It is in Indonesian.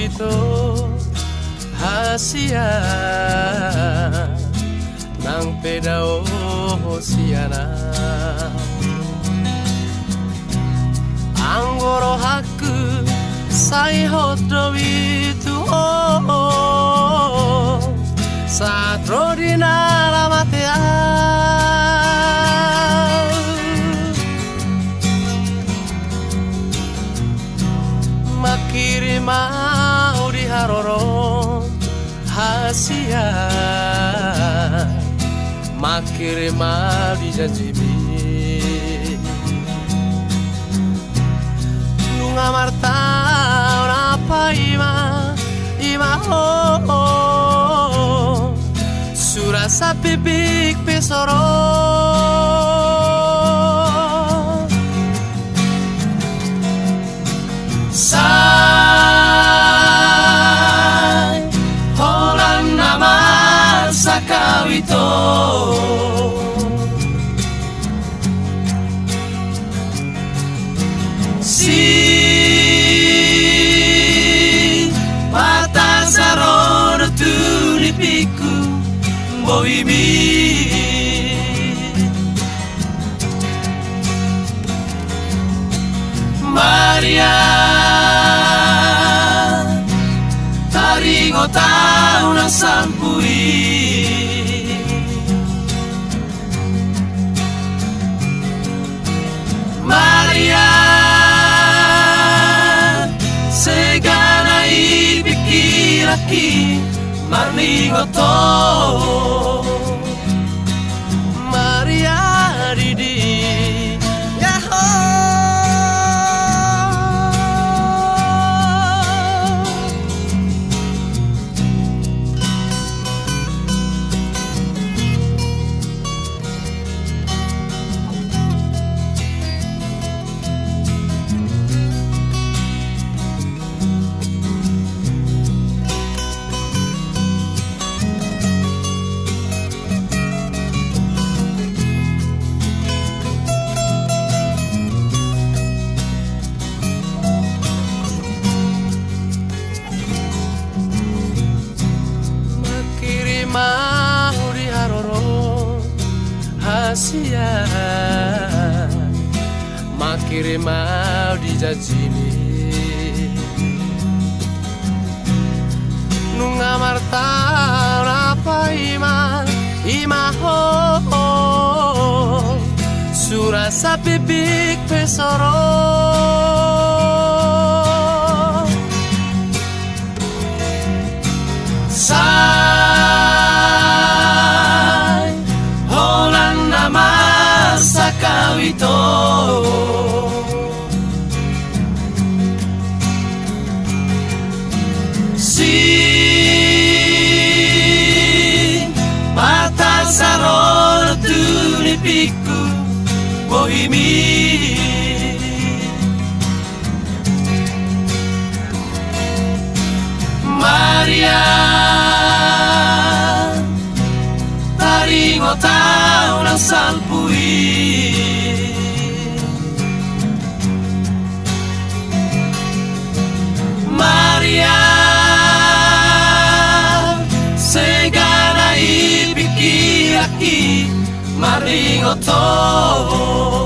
ito hasia ng pedao siana anggoro haku sai hodo itu satro di nalamatea makiri mau diharoro hasia makiri mau dijanjimi nunga marta apa ima surasa bibik pesoro sai holan nama sakawito si patasaro tulipiku boimi Maria taringo tau ng sampui Maria segana ibikiraki marningo to Maria didi mau diharoro hasia makiri mau dijajimi nunga marta apa ima ho surasa bibik pesoro sakawito si patasaro tulipiku bohimi Maria taringo tau ng salpui Maria segana ibikiraki maringo to